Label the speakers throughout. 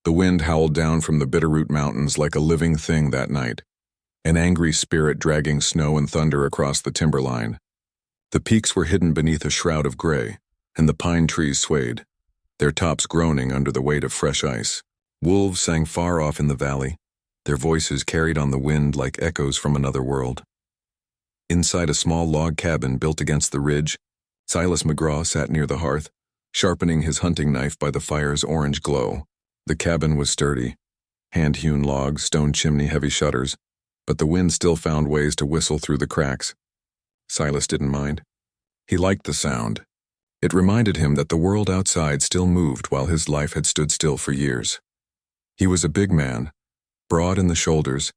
Speaker 1: The wind howled down from the Bitterroot Mountains like a living thing that night, an angry spirit dragging snow and thunder across the timberline. The peaks were hidden beneath a shroud of gray, and the pine trees swayed, their tops groaning under the weight of fresh ice. Wolves sang far off in the valley, their voices carried on the wind like echoes from another world. Inside a small log cabin built against the ridge, Silas McGraw sat near the hearth, sharpening his hunting knife by the fire's orange glow. The cabin was sturdy, hand-hewn logs, stone chimney, heavy shutters, but the wind still found ways to whistle through the cracks. Silas didn't mind. He liked the sound. It reminded him that the world outside still moved while his life had stood still for years. He was a big man, broad in the shoulders,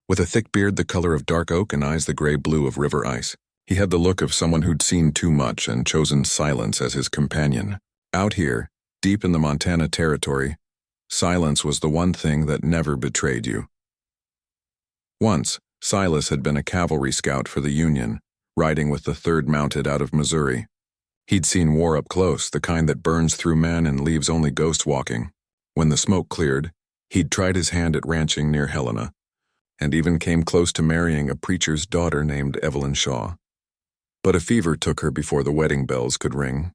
Speaker 1: with a thick beard the color of dark oak and eyes the gray-blue of river ice. He had the look of someone who'd seen too much and chosen silence as his companion. Out here, deep in the Montana territory, silence was the one thing that never betrayed you. Once, Silas had been a cavalry scout for the Union, riding with the 3rd Mounted out of Missouri. He'd seen war up close, the kind that burns through men and leaves only ghost walking. When the smoke cleared, he'd tried his hand at ranching near Helena, and even came close to marrying a preacher's daughter named Evelyn Shaw. But a fever took her before the wedding bells could ring,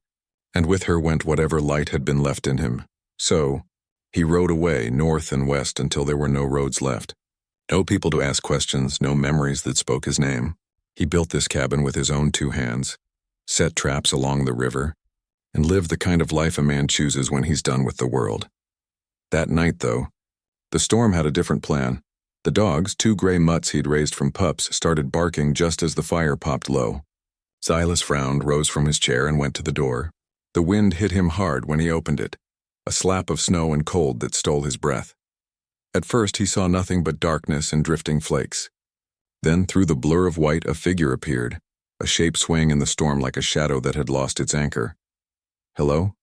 Speaker 1: and with her went whatever light had been left in him. So, he rode away north and west until there were no roads left. No people to ask questions, no memories that spoke his name. He built this cabin with his own 2 hands, set traps along the river, and lived the kind of life a man chooses when he's done with the world. That night, though, the storm had a different plan. The dogs, 2 gray mutts he'd raised from pups, started barking just as the fire popped low. Silas frowned, rose from his chair, and went to the door. The wind hit him hard when he opened it, a slap of snow and cold that stole his breath. At first he saw nothing but darkness and drifting flakes. Then, through the blur of white, a figure appeared, a shape swaying in the storm like a shadow that had lost its anchor. "Hello?"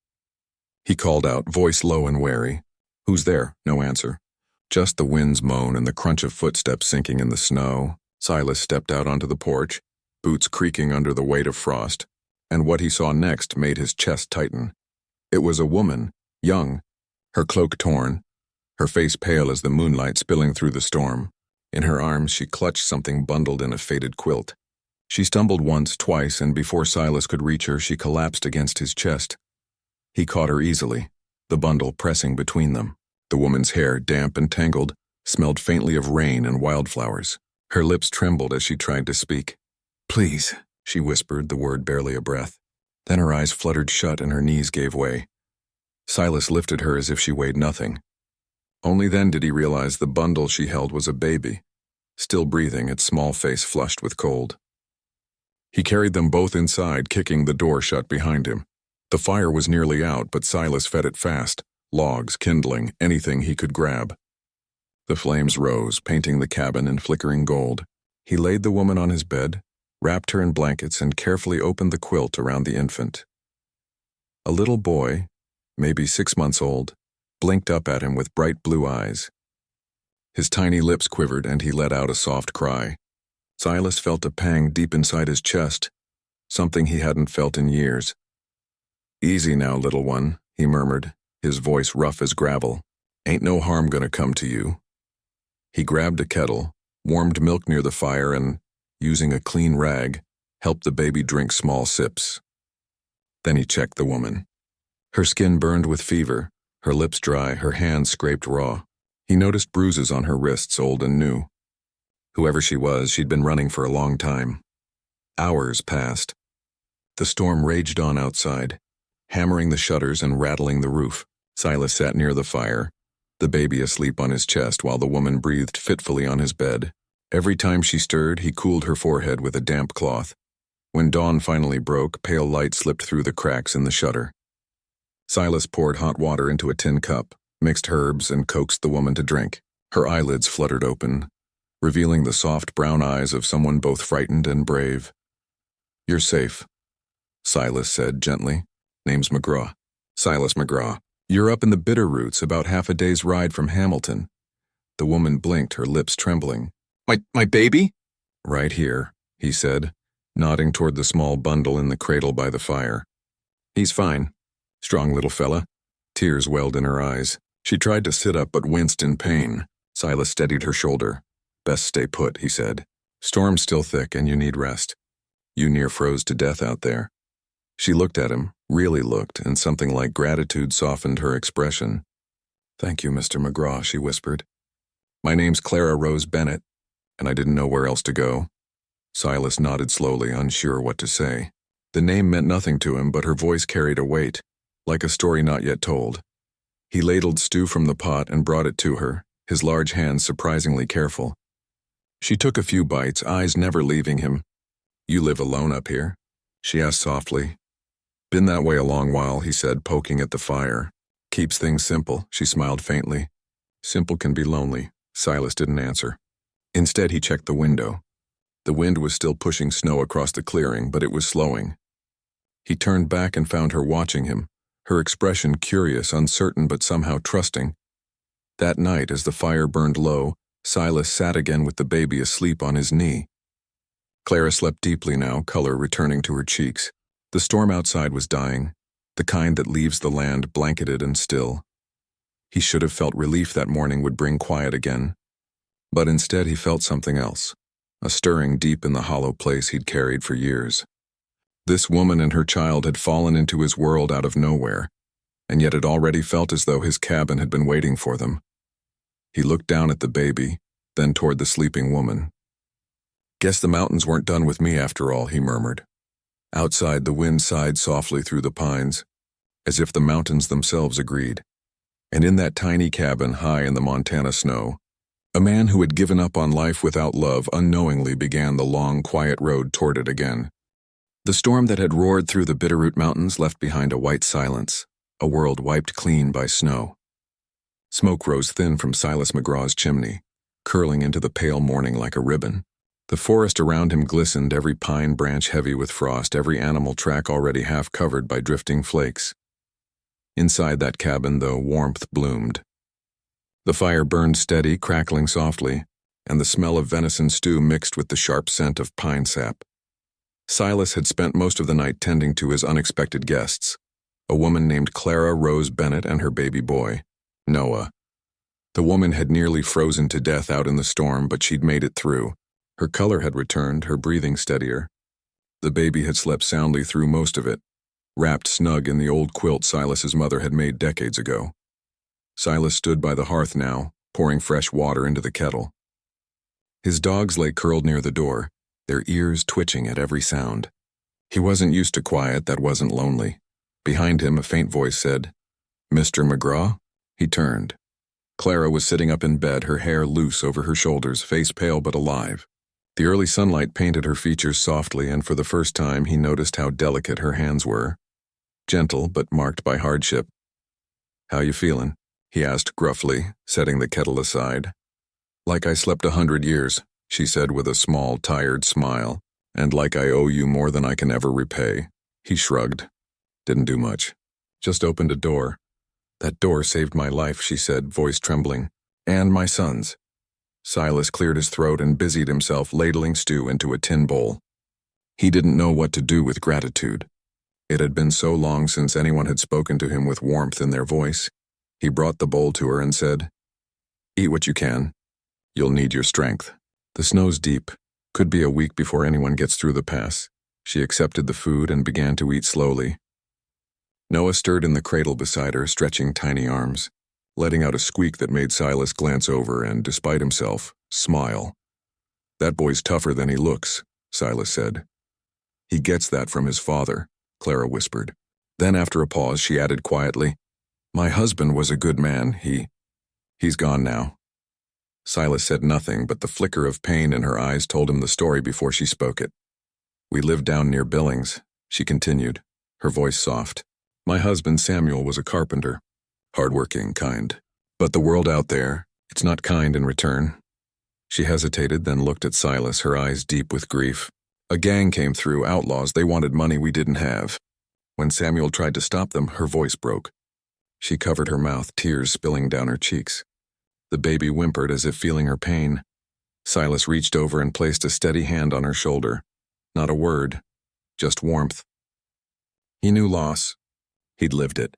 Speaker 1: He called out, voice low and wary. "Who's there?" No answer. Just the wind's moan and the crunch of footsteps sinking in the snow. Silas stepped out onto the porch, boots creaking under the weight of frost, and what he saw next made his chest tighten. It was a woman, young, her cloak torn, her face pale as the moonlight spilling through the storm. In her arms she clutched something bundled in a faded quilt. She stumbled once, twice, and before Silas could reach her, she collapsed against his chest. He caught her easily, the bundle pressing between them. The woman's hair, damp and tangled, smelled faintly of rain and wildflowers. Her lips trembled as she tried to speak. "Please," she whispered, the word barely a breath. Then her eyes fluttered shut and her knees gave way. Silas lifted her as if she weighed nothing. Only then did he realize the bundle she held was a baby, still breathing, its small face flushed with cold. He carried them both inside, kicking the door shut behind him. The fire was nearly out, but Silas fed it fast, logs, kindling, anything he could grab. The flames rose, painting the cabin in flickering gold. He laid the woman on his bed, wrapped her in blankets, and carefully opened the quilt around the infant. A little boy, maybe 6 months old, blinked up at him with bright blue eyes. His tiny lips quivered and he let out a soft cry. Silas felt a pang deep inside his chest, something he hadn't felt in years. "Easy now, little one," he murmured, his voice rough as gravel. "Ain't no harm gonna come to you." He grabbed a kettle, warmed milk near the fire, and, using a clean rag, helped the baby drink small sips. Then he checked the woman. Her skin burned with fever, her lips dry, her hands scraped raw. He noticed bruises on her wrists, old and new. Whoever she was, she'd been running for a long time. Hours passed. The storm raged on outside, hammering the shutters and rattling the roof. Silas sat near the fire, the baby asleep on his chest while the woman breathed fitfully on his bed. Every time she stirred, he cooled her forehead with a damp cloth. When dawn finally broke, pale light slipped through the cracks in the shutter. Silas poured hot water into a tin cup, mixed herbs, and coaxed the woman to drink. Her eyelids fluttered open, revealing the soft brown eyes of someone both frightened and brave. "You're safe," Silas said gently. "Name's McGraw. Silas McGraw. You're up in the Bitterroots, about half a day's ride from Hamilton." The woman blinked, her lips trembling. My baby?" "Right here," he said, nodding toward the small bundle in the cradle by the fire. "He's fine. Strong little fella." Tears welled in her eyes. She tried to sit up but winced in pain. Silas steadied her shoulder. "Best stay put," he said. "Storm's still thick and you need rest. You near froze to death out there." She looked at him, really looked, and something like gratitude softened her expression. "Thank you, Mr. McGraw," she whispered. "My name's Clara Rose Bennett, and I didn't know where else to go." Silas nodded slowly, unsure what to say. The name meant nothing to him, but her voice carried a weight, like a story not yet told. He ladled stew from the pot and brought it to her, his large hands surprisingly careful. She took a few bites, eyes never leaving him. "You live alone up here?" she asked softly. "Been that way a long while," he said, poking at the fire. "Keeps things simple," she smiled faintly. "Simple can be lonely." Silas didn't answer. Instead, he checked the window. The wind was still pushing snow across the clearing, but it was slowing. He turned back and found her watching him, her expression curious, uncertain, but somehow trusting. That night, as the fire burned low, Silas sat again with the baby asleep on his knee. Clara slept deeply now, color returning to her cheeks. The storm outside was dying, the kind that leaves the land blanketed and still. He should have felt relief that morning would bring quiet again. But instead he felt something else, a stirring deep in the hollow place he'd carried for years. This woman and her child had fallen into his world out of nowhere, and yet it already felt as though his cabin had been waiting for them. He looked down at the baby, then toward the sleeping woman. "Guess the mountains weren't done with me after all," he murmured. Outside, the wind sighed softly through the pines, as if the mountains themselves agreed. And in that tiny cabin high in the Montana snow, a man who had given up on life without love unknowingly began the long, quiet road toward it again. The storm that had roared through the Bitterroot Mountains left behind a white silence, a world wiped clean by snow. Smoke rose thin from Silas McGraw's chimney, curling into the pale morning like a ribbon. The forest around him glistened, every pine branch heavy with frost, every animal track already half covered by drifting flakes. Inside that cabin, though, warmth bloomed. The fire burned steady, crackling softly, and the smell of venison stew mixed with the sharp scent of pine sap. Silas had spent most of the night tending to his unexpected guests, a woman named Clara Rose Bennett and her baby boy, Noah. The woman had nearly frozen to death out in the storm, but she'd made it through. Her color had returned, her breathing steadier. The baby had slept soundly through most of it, wrapped snug in the old quilt Silas's mother had made decades ago. Silas stood by the hearth now, pouring fresh water into the kettle. His dogs lay curled near the door, their ears twitching at every sound. He wasn't used to quiet that wasn't lonely. Behind him, a faint voice said, "Mr. McGraw?" He turned. Clara was sitting up in bed, her hair loose over her shoulders, face pale but alive. The early sunlight painted her features softly, and for the first time he noticed how delicate her hands were. Gentle but marked by hardship. "How you feelin'?" he asked gruffly, setting the kettle aside. "Like I slept 100 years, she said with a small, tired smile, "and like I owe you more than I can ever repay." He shrugged. "Didn't do much. Just opened a door." "That door saved my life," she said, voice trembling. "And my son's." Silas cleared his throat and busied himself ladling stew into a tin bowl. He didn't know what to do with gratitude. It had been so long since anyone had spoken to him with warmth in their voice. He brought the bowl to her and said, "Eat what you can. You'll need your strength. The snow's deep. Could be a week before anyone gets through the pass." She accepted the food and began to eat slowly. Noah stirred in the cradle beside her, stretching tiny arms, letting out a squeak that made Silas glance over and, despite himself, smile. "That boy's tougher than he looks," Silas said. "He gets that from his father," Clara whispered. Then, after a pause, she added quietly, "My husband was a good man. He's gone now." Silas said nothing, but the flicker of pain in her eyes told him the story before she spoke it. "We lived down near Billings," she continued, her voice soft. "My husband Samuel was a carpenter. Hardworking, kind. But the world out there, it's not kind in return." She hesitated, then looked at Silas, her eyes deep with grief. "A gang came through, outlaws. They wanted money we didn't have. When Samuel tried to stop them, her voice broke. She covered her mouth, tears spilling down her cheeks. The baby whimpered as if feeling her pain. Silas reached over and placed a steady hand on her shoulder. Not a word, just warmth. He knew loss. He'd lived it.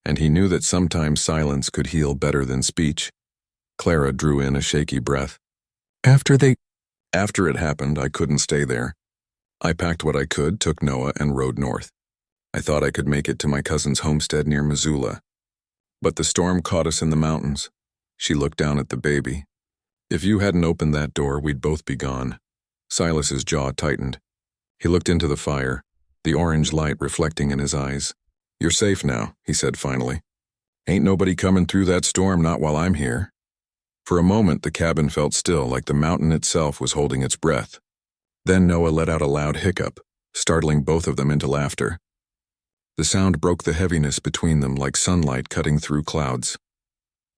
Speaker 1: and he knew that sometimes silence could heal better than speech. Clara drew in a shaky breath. After it happened, I couldn't stay there. I packed what I could, took Noah, and rode north. I thought I could make it to my cousin's homestead near Missoula. But the storm caught us in the mountains. She looked down at the baby. If you hadn't opened that door, we'd both be gone. Silas's jaw tightened. He looked into the fire, the orange light reflecting in his eyes. You're safe now, he said finally. Ain't nobody coming through that storm, not while I'm here. For a moment, the cabin felt still, like the mountain itself was holding its breath. Then Noah let out a loud hiccup, startling both of them into laughter. The sound broke the heaviness between them like sunlight cutting through clouds.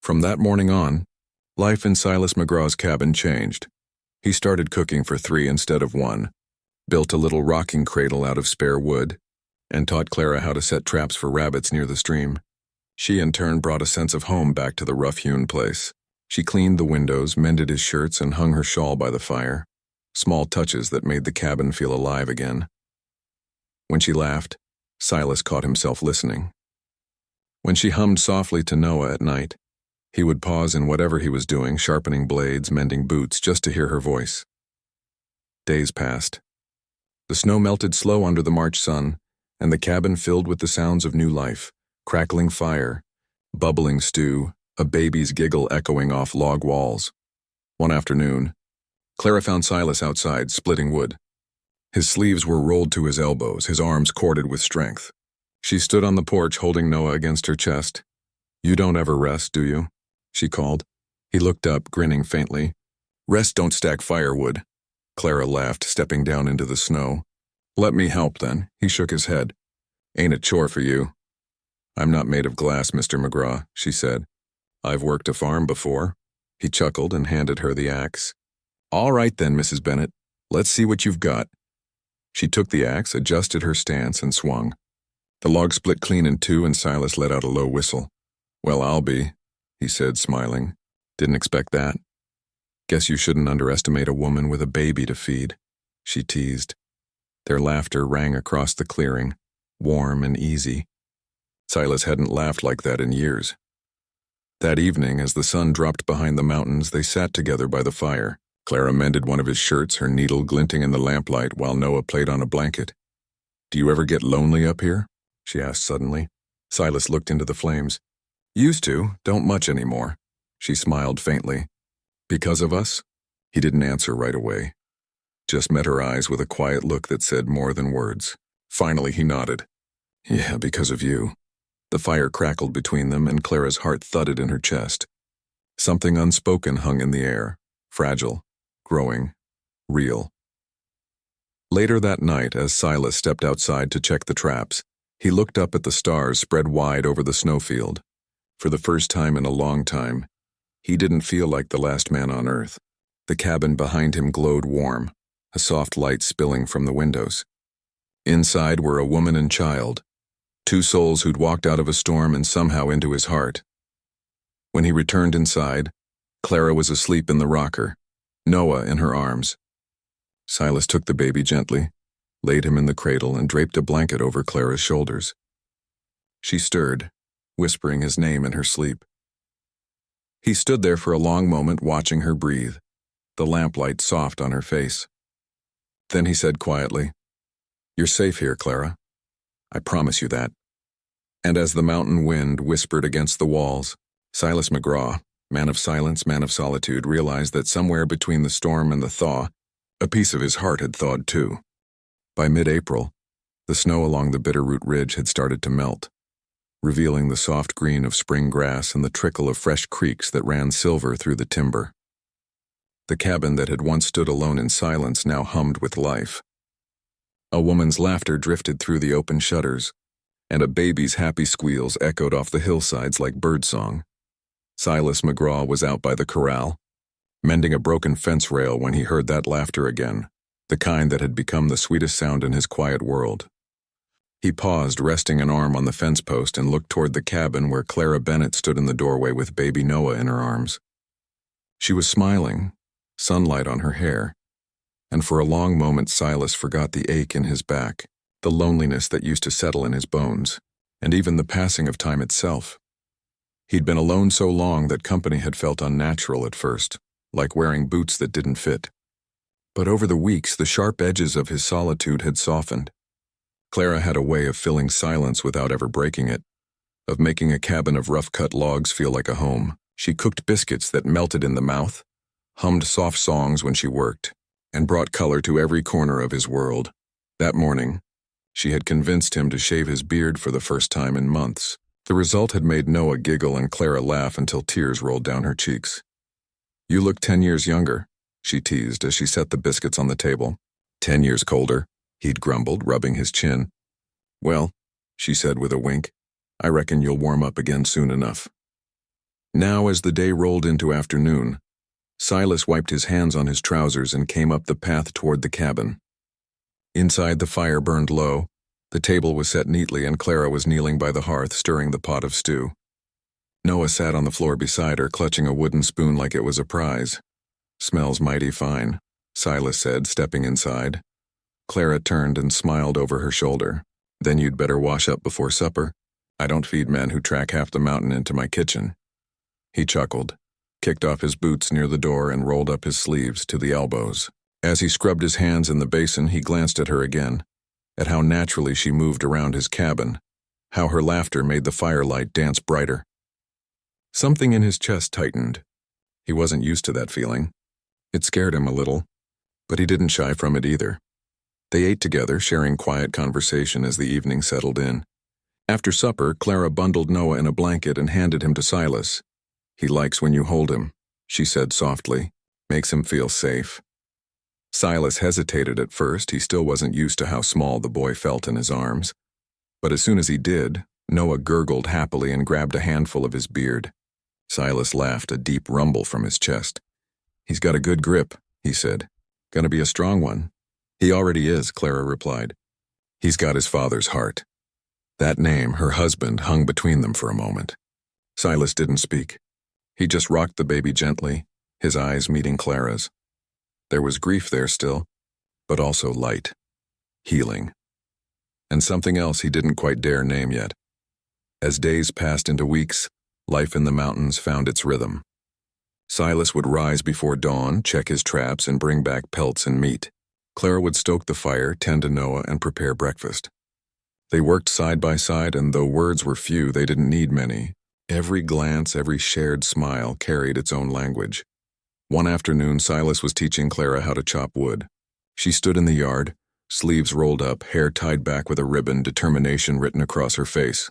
Speaker 1: From that morning on, life in Silas McGraw's cabin changed. He started cooking for 3 instead of 1, built a little rocking cradle out of spare wood, and taught Clara how to set traps for rabbits near the stream. She in turn brought a sense of home back to the rough-hewn place. She cleaned the windows, mended his shirts, and hung her shawl by the fire, small touches that made the cabin feel alive again. When she laughed, Silas caught himself listening. When she hummed softly to Noah at night, he would pause in whatever he was doing, sharpening blades, mending boots, just to hear her voice. Days passed. The snow melted slow under the March sun, and the cabin filled with the sounds of new life, crackling fire, bubbling stew, a baby's giggle echoing off log walls. One afternoon, Clara found Silas outside, splitting wood. His sleeves were rolled to his elbows, his arms corded with strength. She stood on the porch holding Noah against her chest. You don't ever rest, do you? She called. He looked up, grinning faintly. Rest don't stack firewood. Clara laughed, stepping down into the snow. Let me help, then. He shook his head. Ain't a chore for you. I'm not made of glass, Mr. McGraw, she said. I've worked a farm before. He chuckled and handed her the axe. All right then, Mrs. Bennett. Let's see what you've got. She took the axe, adjusted her stance, and swung. The log split clean in 2, and Silas let out a low whistle. Well, I'll be, he said, smiling. Didn't expect that. Guess you shouldn't underestimate a woman with a baby to feed, she teased. Their laughter rang across the clearing, warm and easy. Silas hadn't laughed like that in years. That evening, as the sun dropped behind the mountains, they sat together by the fire. Clara mended one of his shirts, her needle glinting in the lamplight, while Noah played on a blanket. Do you ever get lonely up here? She asked suddenly. Silas looked into the flames. Used to, don't much anymore. She smiled faintly. Because of us? He didn't answer right away. Just met her eyes with a quiet look that said more than words. Finally, he nodded. Yeah, because of you. The fire crackled between them, and Clara's heart thudded in her chest. Something unspoken hung in the air, fragile, growing, real. Later that night, as Silas stepped outside to check the traps, he looked up at the stars spread wide over the snowfield. For the first time in a long time, he didn't feel like the last man on earth. The cabin behind him glowed warm, a soft light spilling from the windows. Inside were a woman and child, 2 souls who'd walked out of a storm and somehow into his heart. When he returned inside, Clara was asleep in the rocker, Noah in her arms. Silas took the baby gently, laid him in the cradle, and draped a blanket over Clara's shoulders. She stirred, whispering his name in her sleep. He stood there for a long moment, watching her breathe, the lamplight soft on her face. Then he said quietly, You're safe here, Clara. I promise you that. And as the mountain wind whispered against the walls, Silas McGraw, man of silence, man of solitude, realized that somewhere between the storm and the thaw, a piece of his heart had thawed too. By mid-April, the snow along the Bitterroot Ridge had started to melt, revealing the soft green of spring grass and the trickle of fresh creeks that ran silver through the timber. The cabin that had once stood alone in silence now hummed with life. A woman's laughter drifted through the open shutters, and a baby's happy squeals echoed off the hillsides like birdsong. Silas McGraw was out by the corral, mending a broken fence rail when he heard that laughter again, the kind that had become the sweetest sound in his quiet world. He paused, resting an arm on the fence post, and looked toward the cabin where Clara Bennett stood in the doorway with baby Noah in her arms. She was smiling, sunlight on her hair, and for a long moment Silas forgot the ache in his back, the loneliness that used to settle in his bones. and even the passing of time itself. He'd been alone so long that company had felt unnatural at first, like wearing boots that didn't fit. But over the weeks, the sharp edges of his solitude had softened. Clara had a way of filling silence without ever breaking it, of making a cabin of rough-cut logs feel like a home. She cooked biscuits that melted in the mouth, hummed soft songs when she worked, and brought color to every corner of his world. That morning, she had convinced him to shave his beard for the first time in months. The result had made Noah giggle and Clara laugh until tears rolled down her cheeks. "You look 10 years younger," she teased as she set the biscuits on the table. "10 years colder," he'd grumbled, rubbing his chin. "Well," she said with a wink, "I reckon you'll warm up again soon enough." Now, as the day rolled into afternoon, Silas wiped his hands on his trousers and came up the path toward the cabin. Inside, the fire burned low. The table was set neatly and Clara was kneeling by the hearth stirring the pot of stew. Noah sat on the floor beside her, clutching a wooden spoon like it was a prize. "Smells mighty fine," Silas said, stepping inside. Clara turned and smiled over her shoulder. "Then you'd better wash up before supper. I don't feed men who track half the mountain into my kitchen." He chuckled, kicked off his boots near the door and rolled up his sleeves to the elbows. As he scrubbed his hands in the basin, he glanced at her again, at how naturally she moved around his cabin, how her laughter made the firelight dance brighter. Something in his chest tightened. He wasn't used to that feeling. It scared him a little, but he didn't shy from it either. They ate together, sharing quiet conversation as the evening settled in. After supper, Clara bundled Noah in a blanket and handed him to Silas. "He likes when you hold him," she said softly. "Makes him feel safe." Silas hesitated at first. He still wasn't used to how small the boy felt in his arms. But as soon as he did, Noah gurgled happily and grabbed a handful of his beard. Silas laughed, a deep rumble from his chest. "He's got a good grip," he said. "Gonna be a strong one." "He already is," Clara replied. "He's got his father's heart." That name, her husband, hung between them for a moment. Silas didn't speak. He just rocked the baby gently, his eyes meeting Clara's. There was grief there still, but also light, healing, and something else he didn't quite dare name yet. As days passed into weeks, life in the mountains found its rhythm. Silas would rise before dawn, check his traps, and bring back pelts and meat. Clara would stoke the fire, tend to Noah, and prepare breakfast. They worked side by side, and though words were few, they didn't need many. Every glance, every shared smile carried its own language. One afternoon, Silas was teaching Clara how to chop wood. She stood in the yard, sleeves rolled up, hair tied back with a ribbon, determination written across her face.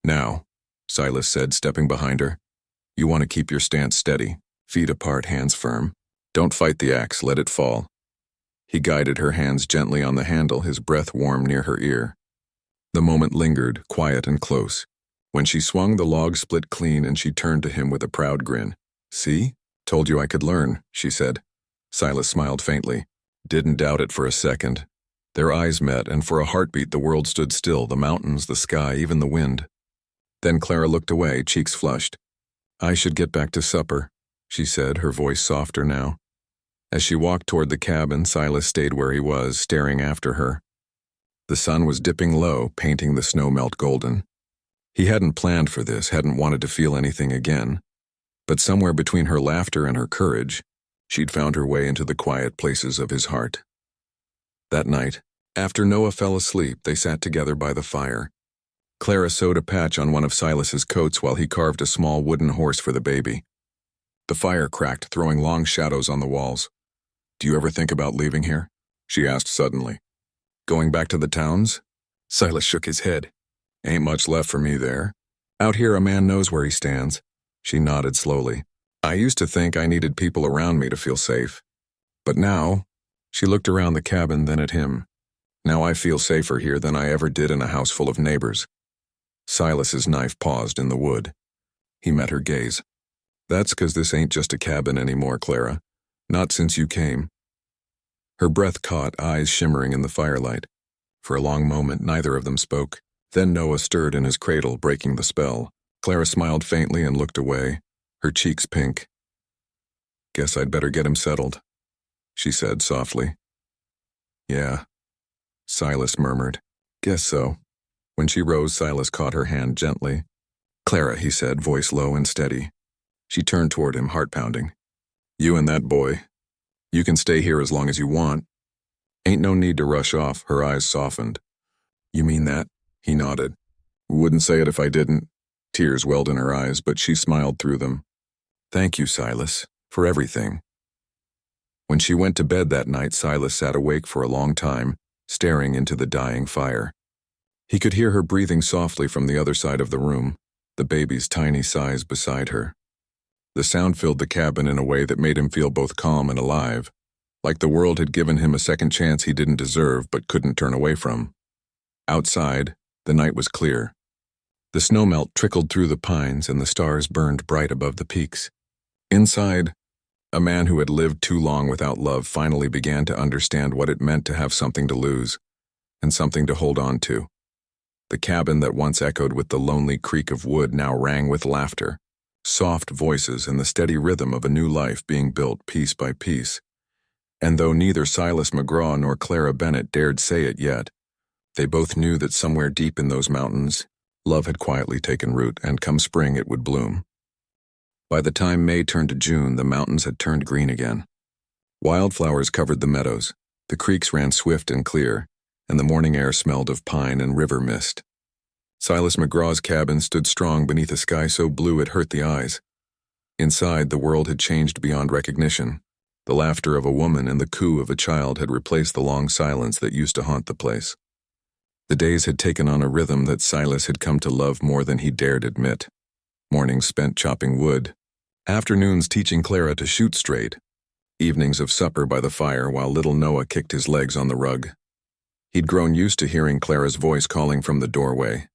Speaker 1: "Now," Silas said, stepping behind her, "you want to keep your stance steady, feet apart, hands firm. Don't fight the axe, let it fall." He guided her hands gently on the handle, his breath warm near her ear. The moment lingered, quiet and close. When she swung, the log split clean and she turned to him with a proud grin. "See? Told you I could learn," she said. Silas smiled faintly. Didn't doubt it for a second. Their eyes met, and for a heartbeat the world stood still, the mountains, the sky, even the wind. Then Clara looked away, cheeks flushed. "I should get back to supper," she said, her voice softer now. As she walked toward the cabin, Silas stayed where he was, staring after her. The sun was dipping low, painting the snowmelt golden. He hadn't planned for this, hadn't wanted to feel anything again. But somewhere between her laughter and her courage, she'd found her way into the quiet places of his heart. That night, after Noah fell asleep, they sat together by the fire. Clara sewed a patch on one of Silas's coats while he carved a small wooden horse for the baby. The fire cracked, throwing long shadows on the walls. "Do you ever think about leaving here?" she asked suddenly. "Going back to the towns?" Silas shook his head. "Ain't much left for me there. Out here a man knows where he stands." She nodded slowly. "I used to think I needed people around me to feel safe. But now," she looked around the cabin, then at him, "now I feel safer here than I ever did in a house full of neighbors." Silas's knife paused in the wood. He met her gaze. "That's 'cause this ain't just a cabin anymore, Clara. Not since you came." Her breath caught, eyes shimmering in the firelight. For a long moment, neither of them spoke. Then Noah stirred in his cradle, breaking the spell. Clara smiled faintly and looked away, her cheeks pink. "Guess I'd better get him settled," she said softly. "Yeah," Silas murmured. "Guess so. When she rose, Silas caught her hand gently. "Clara," he said, voice low and steady. She turned toward him, heart pounding. "You and that boy. You can stay here as long as you want. Ain't no need to rush off." Her eyes softened. "You mean that?" He nodded. "Wouldn't say it if I didn't." Tears welled in her eyes, but she smiled through them. "Thank you, Silas, for everything." When she went to bed that night, Silas sat awake for a long time, staring into the dying fire. He could hear her breathing softly from the other side of the room, the baby's tiny sighs beside her. The sound filled the cabin in a way that made him feel both calm and alive, like the world had given him a second chance he didn't deserve but couldn't turn away from. Outside, the night was clear. The snowmelt trickled through the pines and the stars burned bright above the peaks. Inside, a man who had lived too long without love finally began to understand what it meant to have something to lose and something to hold on to. The cabin that once echoed with the lonely creak of wood now rang with laughter, soft voices, and the steady rhythm of a new life being built piece by piece. And though neither Silas McGraw nor Clara Bennett dared say it yet, they both knew that somewhere deep in those mountains, love had quietly taken root, and come spring it would bloom. By the time May turned to June, the mountains had turned green again. Wildflowers covered the meadows, the creeks ran swift and clear, and the morning air smelled of pine and river mist. Silas McGraw's cabin stood strong beneath a sky so blue it hurt the eyes. Inside, the world had changed beyond recognition. The laughter of a woman and the coo of a child had replaced the long silence that used to haunt the place. The days had taken on a rhythm that Silas had come to love more than he dared admit. Mornings spent chopping wood, afternoons teaching Clara to shoot straight, evenings of supper by the fire while little Noah kicked his legs on the rug. He'd grown used to hearing Clara's voice calling from the doorway,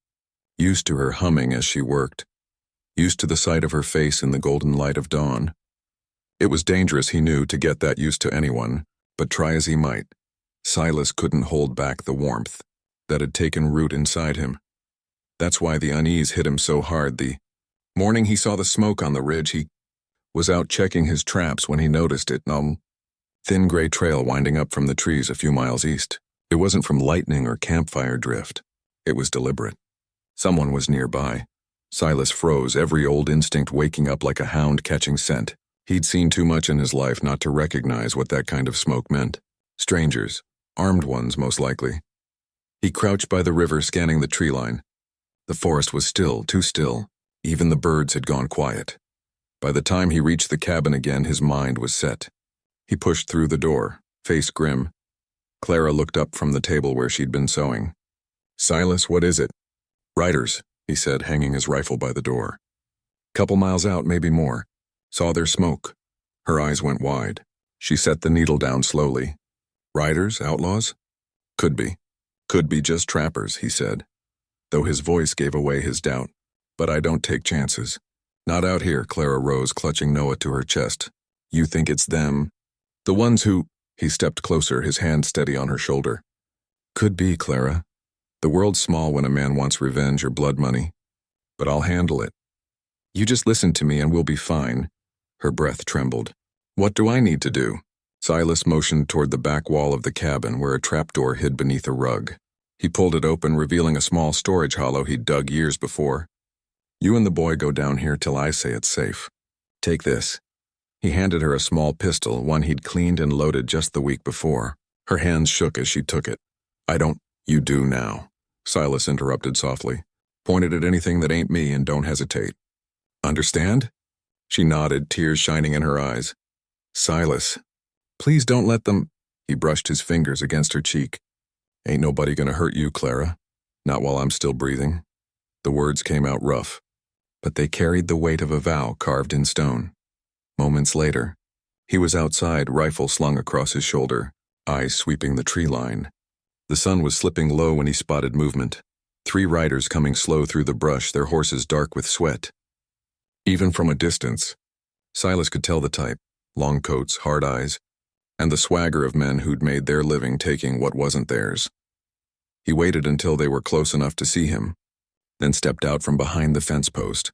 Speaker 1: used to her humming as she worked, used to the sight of her face in the golden light of dawn. It was dangerous, he knew, to get that used to anyone, but try as he might, Silas couldn't hold back the warmth that had taken root inside him. That's why the unease hit him so hard. The morning he saw the smoke on the ridge, he was out checking his traps when he noticed it, thin gray trail winding up from the trees a few miles east. It wasn't from lightning or campfire drift. It was deliberate. Someone was nearby. Silas froze, every old instinct waking up like a hound catching scent. He'd seen too much in his life not to recognize what that kind of smoke meant. Strangers, armed ones most likely. He crouched by the river, scanning the tree line. The forest was still, too still. Even the birds had gone quiet. By the time he reached the cabin again, his mind was set. He pushed through the door, face grim. Clara looked up from the table where she'd been sewing. "Silas, what is it?" "Riders," he said, hanging his rifle by the door. "Couple miles out, maybe more. Saw their smoke." Her eyes went wide. She set the needle down slowly. "Riders? Outlaws?" "Could be. Could be just trappers," he said, though his voice gave away his doubt. "But I don't take chances. Not out here." Clara rose, clutching Noah to her chest. "You think it's them? The ones who—" He stepped closer, his hand steady on her shoulder. "Could be, Clara. The world's small when a man wants revenge or blood money. But I'll handle it. You just listen to me and we'll be fine." Her breath trembled. "What do I need to do?" Silas motioned toward the back wall of the cabin where a trapdoor hid beneath a rug. He pulled it open, revealing a small storage hollow he'd dug years before. "You and the boy go down here till I say it's safe. Take this." He handed her a small pistol, one he'd cleaned and loaded just the week before. Her hands shook as she took it. "I don't—" "You do now," Silas interrupted softly. "Point it at anything that ain't me and don't hesitate. Understand?" She nodded, tears shining in her eyes. "Silas, please don't let them—" He brushed his fingers against her cheek. "Ain't nobody gonna hurt you, Clara. Not while I'm still breathing." The words came out rough, but they carried the weight of a vow carved in stone. Moments later, he was outside, rifle slung across his shoulder, eyes sweeping the tree line. The sun was slipping low when he spotted movement. 3 riders coming slow through the brush, their horses dark with sweat. Even from a distance, Silas could tell the type: long coats, hard eyes, and the swagger of men who'd made their living taking what wasn't theirs. He waited until they were close enough to see him, then stepped out from behind the fence post.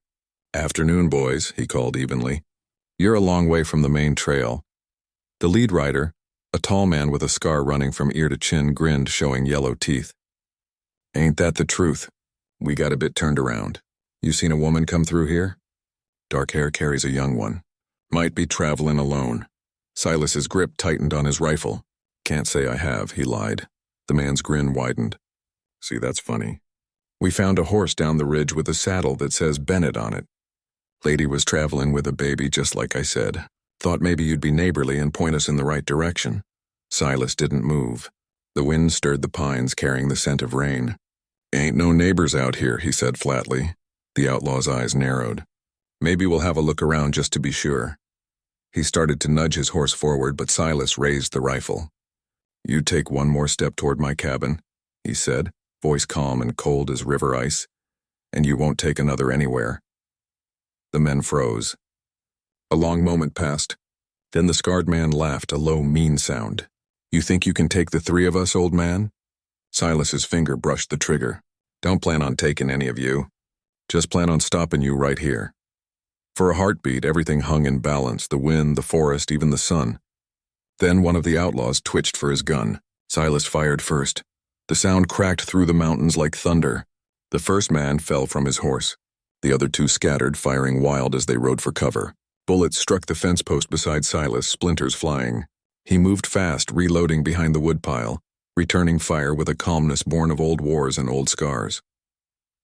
Speaker 1: "Afternoon, boys," he called evenly. "You're a long way from the main trail." The lead rider, a tall man with a scar running from ear to chin, grinned, showing yellow teeth. "Ain't that the truth?" We got a bit turned around. You seen a woman come through here? Dark hair carries a young one. Might be traveling alone. Silas's grip tightened on his rifle. Can't say I have, he lied. The man's grin widened. See, that's funny. We found a horse down the ridge with a saddle that says Bennett on it. Lady was traveling with a baby, just like I said. Thought maybe you'd be neighborly and point us in the right direction. Silas didn't move. The wind stirred the pines, carrying the scent of rain. Ain't no neighbors out here, he said flatly. The outlaw's eyes narrowed. Maybe we'll have a look around just to be sure. He started to nudge his horse forward, but Silas raised the rifle. You take one more step toward my cabin, he said, voice calm and cold as river ice, and you won't take another anywhere. The men froze. A long moment passed. Then the scarred man laughed, a low, mean sound. You think you can take the three of us, old man? Silas's finger brushed the trigger. Don't plan on taking any of you. Just plan on stopping you right here. For a heartbeat, everything hung in balance, the wind, the forest, even the sun. Then one of the outlaws twitched for his gun. Silas fired first. The sound cracked through the mountains like thunder. The first man fell from his horse. The other two scattered, firing wild as they rode for cover. Bullets struck the fence post beside Silas, splinters flying. He moved fast, reloading behind the woodpile, returning fire with a calmness born of old wars and old scars.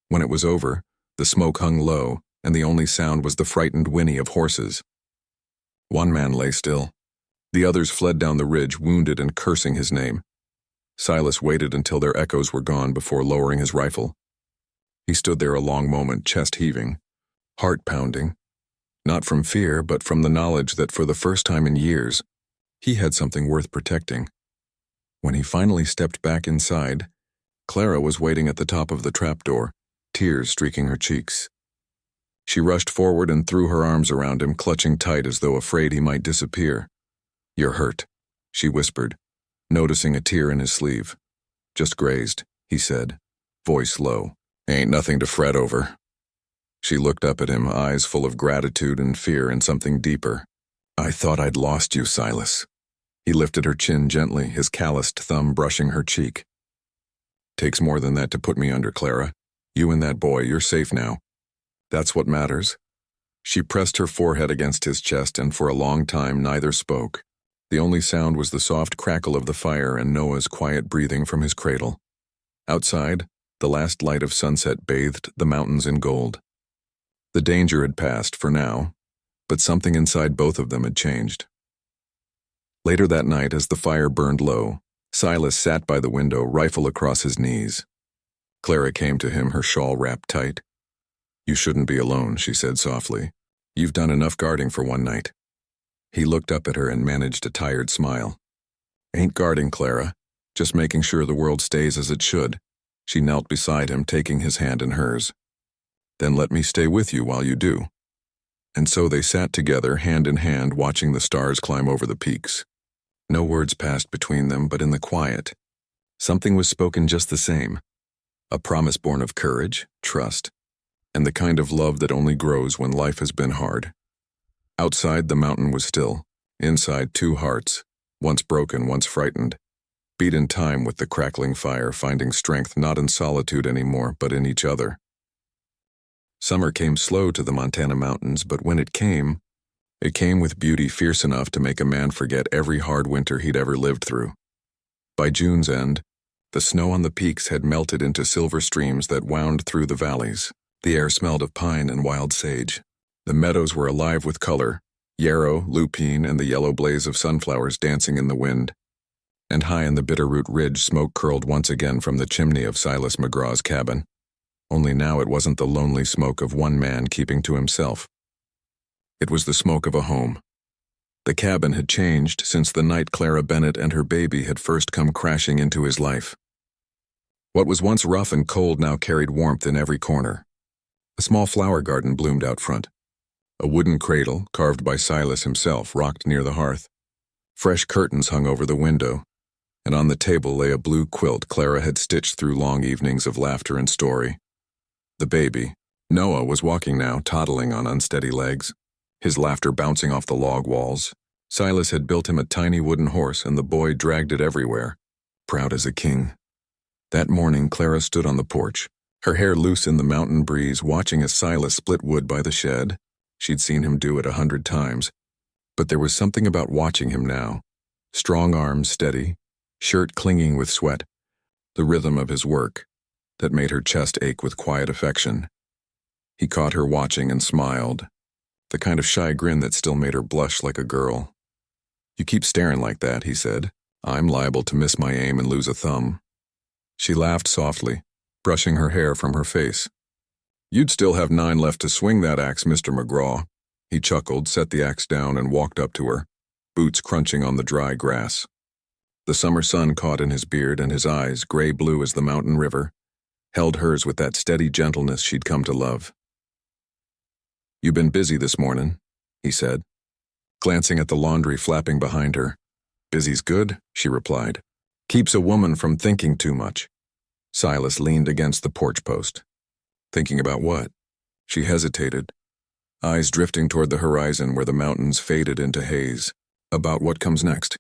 Speaker 1: When it was over, the smoke hung low, and the only sound was the frightened whinny of horses. One man lay still. The others fled down the ridge, wounded and cursing his name. Silas waited until their echoes were gone before lowering his rifle. He stood there a long moment, chest heaving, heart pounding, not from fear, but from the knowledge that for the first time in years, he had something worth protecting. When he finally stepped back inside, Clara was waiting at the top of the trapdoor, tears streaking her cheeks. She rushed forward and threw her arms around him, clutching tight as though afraid he might disappear. You're hurt, she whispered, noticing a tear in his sleeve. Just grazed, he said, voice low. Ain't nothing to fret over. She looked up at him, eyes full of gratitude and fear and something deeper. I thought I'd lost you, Silas. He lifted her chin gently, his calloused thumb brushing her cheek. Takes more than that to put me under, Clara. You and that boy, you're safe now. That's what matters. She pressed her forehead against his chest, and for a long time neither spoke. The only sound was the soft crackle of the fire and Noah's quiet breathing from his cradle. Outside, the last light of sunset bathed the mountains in gold. The danger had passed for now, but something inside both of them had changed. Later that night, as the fire burned low, Silas sat by the window, rifle across his knees. Clara came to him, her shawl wrapped tight. You shouldn't be alone, she said softly. You've done enough guarding for one night. He looked up at her and managed a tired smile. Ain't guarding, Clara, just making sure the world stays as it should. She knelt beside him, taking his hand in hers. Then let me stay with you while you do. And so they sat together, hand in hand, watching the stars climb over the peaks. No words passed between them, but in the quiet, something was spoken just the same. A promise born of courage, trust, and the kind of love that only grows when life has been hard. Outside, the mountain was still. Inside, two hearts, once broken, once frightened, beat in time with the crackling fire, finding strength not in solitude anymore, but in each other. Summer came slow to the Montana mountains, but when it came with beauty fierce enough to make a man forget every hard winter he'd ever lived through. By June's end, the snow on the peaks had melted into silver streams that wound through the valleys. The air smelled of pine and wild sage. The meadows were alive with color, yarrow, lupine, and the yellow blaze of sunflowers dancing in the wind. And high in the Bitterroot Ridge, smoke curled once again from the chimney of Silas McGraw's cabin. Only now it wasn't the lonely smoke of one man keeping to himself. It was the smoke of a home. The cabin had changed since the night Clara Bennett and her baby had first come crashing into his life. What was once rough and cold now carried warmth in every corner. A small flower garden bloomed out front. A wooden cradle, carved by Silas himself, rocked near the hearth. Fresh curtains hung over the window, and on the table lay a blue quilt Clara had stitched through long evenings of laughter and story. The baby, Noah, was walking now, toddling on unsteady legs, his laughter bouncing off the log walls. Silas had built him a tiny wooden horse, and the boy dragged it everywhere, proud as a king. That morning, Clara stood on the porch, her hair loose in the mountain breeze, watching as Silas split wood by the shed. She'd seen him do it 100 times. But there was something about watching him now. Strong arms steady, shirt clinging with sweat, the rhythm of his work, that made her chest ache with quiet affection. He caught her watching and smiled, the kind of shy grin that still made her blush like a girl. "You keep staring like that," he said. "I'm liable to miss my aim and lose a thumb." She laughed softly, brushing her hair from her face. "You'd still have 9 left to swing that axe, Mr. McGraw." He chuckled, set the axe down, and walked up to her, boots crunching on the dry grass. The summer sun caught in his beard, and his eyes, gray-blue as the mountain river, held hers with that steady gentleness she'd come to love. "You been busy this morning," he said, glancing at the laundry flapping behind her. "Busy's good," she replied. "Keeps a woman from thinking too much." Silas leaned against the porch post. "Thinking about what?" She hesitated, eyes drifting toward the horizon where the mountains faded into haze. "About what comes next.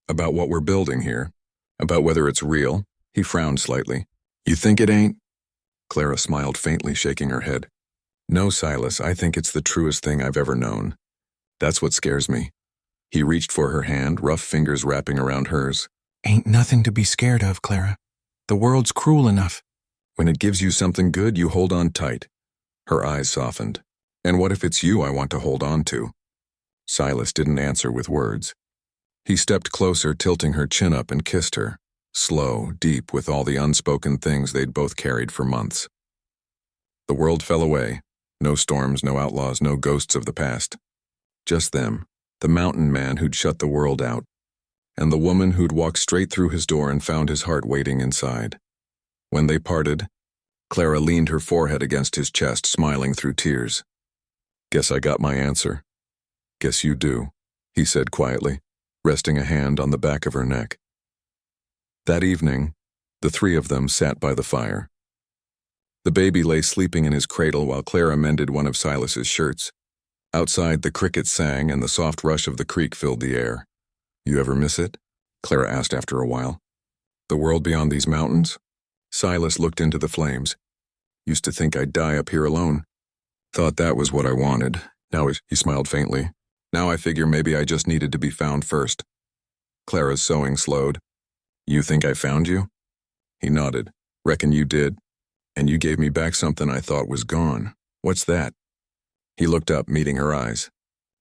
Speaker 1: About what we're building here. About whether it's real." He frowned slightly. "You think it ain't?" Clara smiled faintly, shaking her head. "No, Silas, I think it's the truest thing I've ever known. That's what scares me." He reached for her hand, rough fingers wrapping around hers.
Speaker 2: "Ain't nothing to be scared of, Clara. The world's cruel enough."
Speaker 1: "When it gives you something good, you hold on tight." Her eyes softened. "And what if it's you I want to hold on to?" Silas didn't answer with words. He stepped closer, tilting her chin up, and kissed her, slow, deep, with all the unspoken things they'd both carried for months. The world fell away. No storms, no outlaws, no ghosts of the past. Just them, the mountain man who'd shut the world out, and the woman who'd walked straight through his door and found his heart waiting inside. When they parted, Clara leaned her forehead against his chest, smiling through tears. "Guess I got my answer." "Guess you do," he said quietly, resting a hand on the back of her neck. That evening, the 3 of them sat by the fire. The baby lay sleeping in his cradle while Clara mended one of Silas's shirts. Outside, the crickets sang and the soft rush of the creek filled the air. "You ever miss it?" Clara asked after a while. "The world beyond these mountains?" Silas looked into the flames. "Used to think I'd die up here alone. Thought that was what I wanted. Now," he smiled faintly, "now I figure maybe I just needed to be found first." Clara's sewing slowed. "You think I found you?" He nodded. "Reckon you did. And you gave me back something I thought was gone. What's that?" He looked up, meeting her eyes.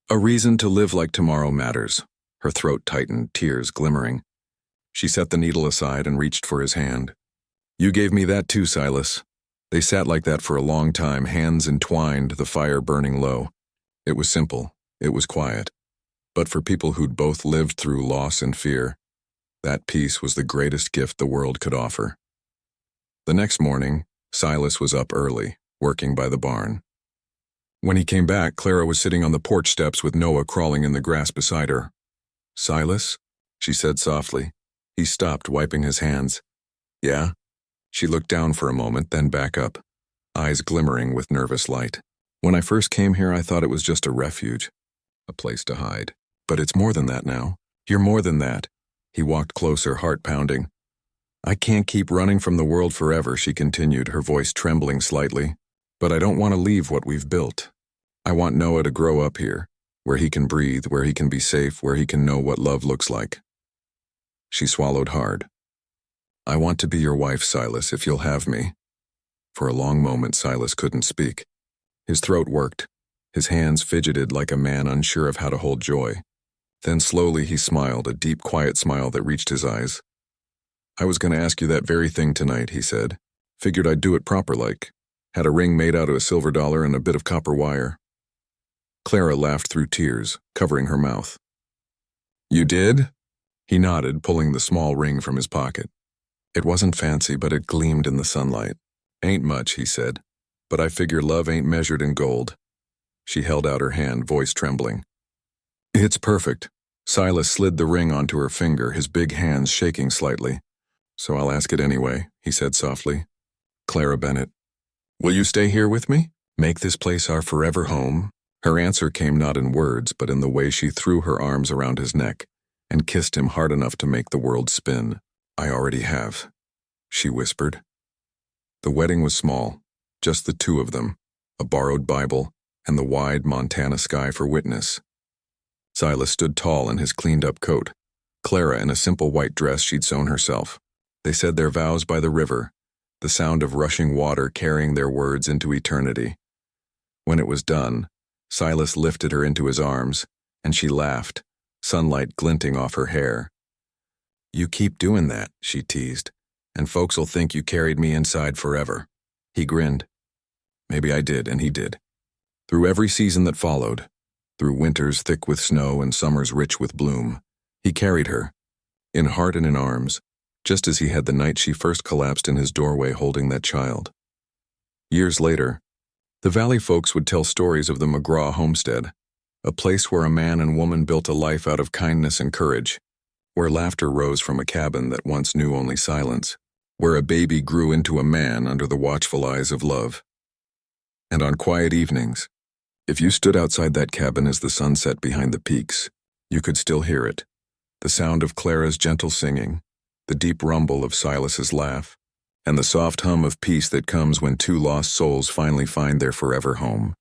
Speaker 1: "A reason to live like tomorrow matters." Her throat tightened, tears glimmering. She set the needle aside and reached for his hand. "You gave me that too, Silas." They sat like that for a long time, hands entwined, the fire burning low. It was simple. It was quiet. But for people who'd both lived through loss and fear, that peace was the greatest gift the world could offer. The next morning, Silas was up early, working by the barn. When he came back, Clara was sitting on the porch steps with Noah crawling in the grass beside her. "Silas?" she said softly. He stopped, wiping his hands. "Yeah?" She looked down for a moment, then back up, eyes glimmering with nervous light. "When I first came here, I thought it was just a refuge, a place to hide. But it's more than that now. You're more than that." He walked closer, heart pounding. "I can't keep running from the world forever," she continued, her voice trembling slightly. "But I don't want to leave what we've built. I want Noah to grow up here, where he can breathe, where he can be safe, where he can know what love looks like." She swallowed hard. "I want to be your wife, Silas, if you'll have me." For a long moment, Silas couldn't speak. His throat worked. His hands fidgeted like a man unsure of how to hold joy. Then slowly he smiled, a deep, quiet smile that reached his eyes. "I was going to ask you that very thing tonight," he said. "Figured I'd do it proper-like. Had a ring made out of a silver dollar and a bit of copper wire." Clara laughed through tears, covering her mouth. "You did?" He nodded, pulling the small ring from his pocket. It wasn't fancy, but it gleamed in the sunlight. "Ain't much," he said, "but I figure love ain't measured in gold." She held out her hand, voice trembling. "It's perfect." Silas slid the ring onto her finger, his big hands shaking slightly. "So I'll ask it anyway," he said softly. "Clara Bennett, will you stay here with me? Make this place our forever home?" Her answer came not in words, but in the way she threw her arms around his neck and kissed him hard enough to make the world spin. "I already have," she whispered. The wedding was small, just the two of them, a borrowed Bible, and the wide Montana sky for witness. Silas stood tall in his cleaned-up coat, Clara in a simple white dress she'd sewn herself. They said their vows by the river, the sound of rushing water carrying their words into eternity. When it was done, Silas lifted her into his arms, and she laughed, sunlight glinting off her hair. "You keep doing that," she teased, "and folks'll think you carried me inside forever." He grinned. Maybe I did, and he did. Through every season that followed, through winters thick with snow and summers rich with bloom, he carried her, in heart and in arms, just as he had the night she first collapsed in his doorway holding that child. Years later, the Valley folks would tell stories of the McGraw homestead, a place where a man and woman built a life out of kindness and courage, where laughter rose from a cabin that once knew only silence, where a baby grew into a man under the watchful eyes of love. And on quiet evenings, if you stood outside that cabin as the sun set behind the peaks, you could still hear it, the sound of Clara's gentle singing, the deep rumble of Silas's laugh, and the soft hum of peace that comes when two lost souls finally find their forever home.